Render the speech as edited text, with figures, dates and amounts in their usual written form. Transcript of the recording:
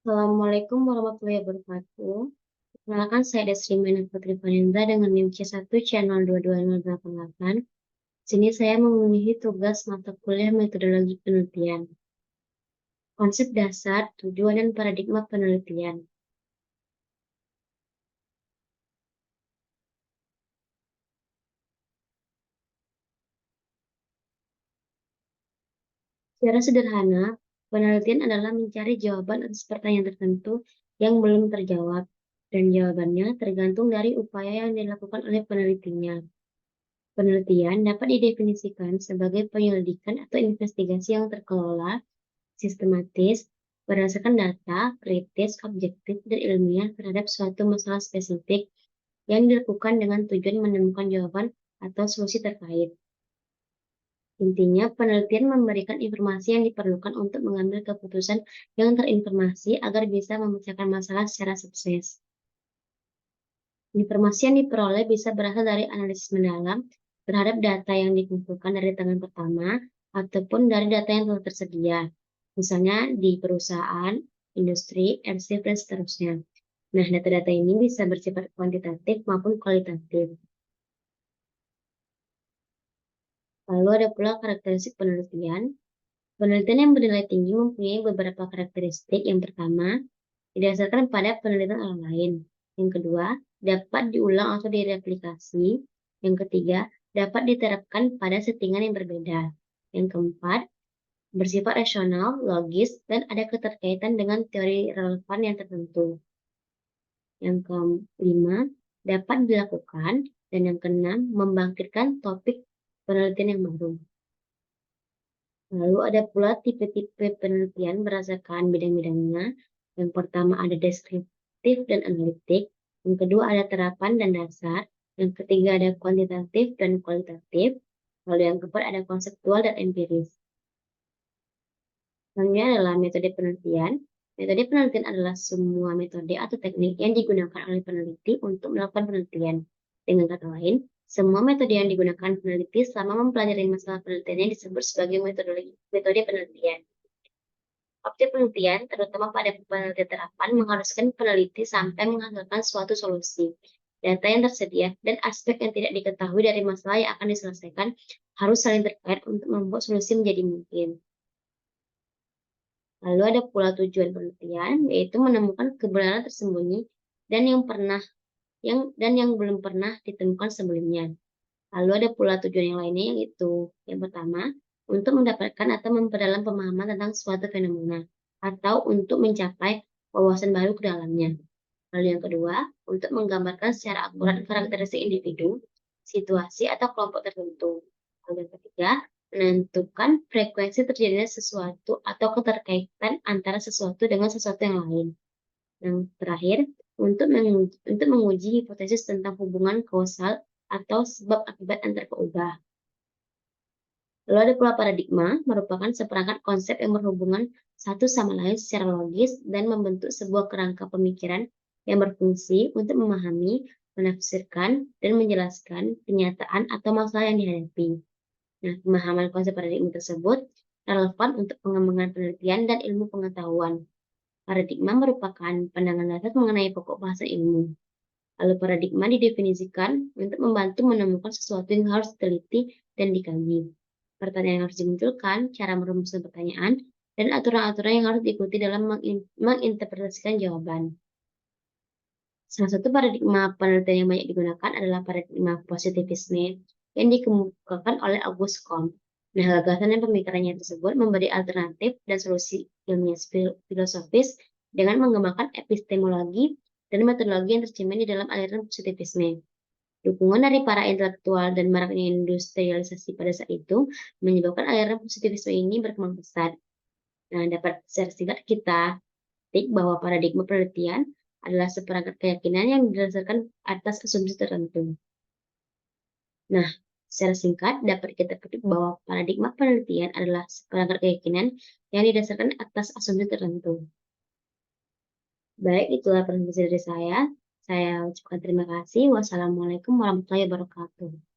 Assalamualaikum warahmatullahi wabarakatuh. Perkenalkan saya Desrimena Putri Fanendra dengan NIM C1 channel 22088. Sini saya memenuhi tugas mata kuliah metodologi penelitian. Konsep dasar, tujuan, dan paradigma penelitian. Secara sederhana, penelitian adalah mencari jawaban atas pertanyaan tertentu yang belum terjawab, dan jawabannya tergantung dari upaya yang dilakukan oleh penelitinya. Penelitian dapat didefinisikan sebagai penyelidikan atau investigasi yang terkelola, sistematis, berdasarkan data, kritis, objektif, dan ilmiah terhadap suatu masalah spesifik yang dilakukan dengan tujuan menemukan jawaban atau solusi terkait. Intinya, penelitian memberikan informasi yang diperlukan untuk mengambil keputusan yang terinformasi agar bisa memecahkan masalah secara sukses. Informasi yang diperoleh bisa berasal dari analisis mendalam terhadap data yang dikumpulkan dari tangan pertama ataupun dari data yang telah tersedia, misalnya di perusahaan, industri, arsip, dan seterusnya. Nah, data-data ini bisa bersifat kuantitatif maupun kualitatif. Lalu ada pula karakteristik penelitian. Penelitian yang bernilai tinggi mempunyai beberapa karakteristik. Yang pertama, didasarkan pada penelitian orang lain. Yang kedua, dapat diulang atau direplikasi. Yang ketiga, dapat diterapkan pada settingan yang berbeda. Yang keempat, bersifat rasional, logis, dan ada keterkaitan dengan teori relevan yang tertentu. Yang kelima, dapat dilakukan. Dan yang keenam, membangkitkan topik penelitian yang baru. Lalu ada pula tipe-tipe penelitian berdasarkan bidang-bidangnya. Yang pertama ada deskriptif dan analitik. Yang kedua ada terapan dan dasar. Yang ketiga ada kuantitatif dan kualitatif. Lalu yang keempat ada konseptual dan empiris. Selanjutnya adalah metode penelitian. Metode penelitian adalah semua metode atau teknik yang digunakan oleh peneliti untuk melakukan penelitian. Dengan kata lain, semua metode yang digunakan peneliti selama mempelajari masalah penelitiannya disebut sebagai metode penelitian. Objek penelitian, terutama pada penelitian terapan, mengharuskan peneliti sampai menghasilkan suatu solusi. Data yang tersedia dan aspek yang tidak diketahui dari masalah yang akan diselesaikan harus saling terkait untuk membuat solusi menjadi mungkin. Lalu ada pula tujuan penelitian, yaitu menemukan kebenaran tersembunyi dan yang belum pernah ditemukan sebelumnya. Lalu ada pula tujuan yang lainnya, yaitu yang pertama, untuk mendapatkan atau memperdalam pemahaman tentang suatu fenomena, atau untuk mencapai wawasan baru ke dalamnya. Lalu yang kedua, untuk menggambarkan secara akurat karakteristik individu, situasi, atau kelompok tertentu. Lalu yang ketiga, menentukan frekuensi terjadinya sesuatu atau keterkaitan antara sesuatu dengan sesuatu yang lain. Yang terakhir, untuk menguji hipotesis tentang hubungan kausal atau sebab akibat antar keubah. Lalu ada pula paradigma, merupakan seperangkat konsep yang berhubungan satu sama lain secara logis dan membentuk sebuah kerangka pemikiran yang berfungsi untuk memahami, menafsirkan, dan menjelaskan kenyataan atau masalah yang dihadapi. Nah, pemahaman konsep paradigma tersebut relevan untuk pengembangan penelitian dan ilmu pengetahuan. Paradigma merupakan pandangan dasar mengenai pokok bahasa ilmu. Lalu paradigma didefinisikan untuk membantu menemukan sesuatu yang harus diteliti dan dikaji. Pertanyaan yang harus dimunculkan, cara merumuskan pertanyaan, dan aturan-aturan yang harus diikuti dalam menginterpretasikan jawaban. Salah satu paradigma penelitian yang banyak digunakan adalah paradigma positivisme yang dikemukakan oleh Auguste Comte. Nah, gagasan dan pemikirannya tersebut memberi alternatif dan solusi ilmiah filosofis dengan mengembangkan epistemologi dan metodologi yang tercermin di dalam aliran positivisme. Dukungan dari para intelektual dan maraknya industrialisasi pada saat itu menyebabkan aliran positivisme ini berkembang pesat. Nah, dapat secara singkat kita petik bahwa paradigma penelitian adalah seperangkat keyakinan yang didasarkan atas asumsi tertentu. Nah, secara singkat dapat kita petik bahwa paradigma penelitian adalah seperangkat keyakinan yang didasarkan atas asumsi tertentu. Baik, itulah presentasi dari saya. Saya ucapkan terima kasih. Wassalamualaikum warahmatullahi wabarakatuh.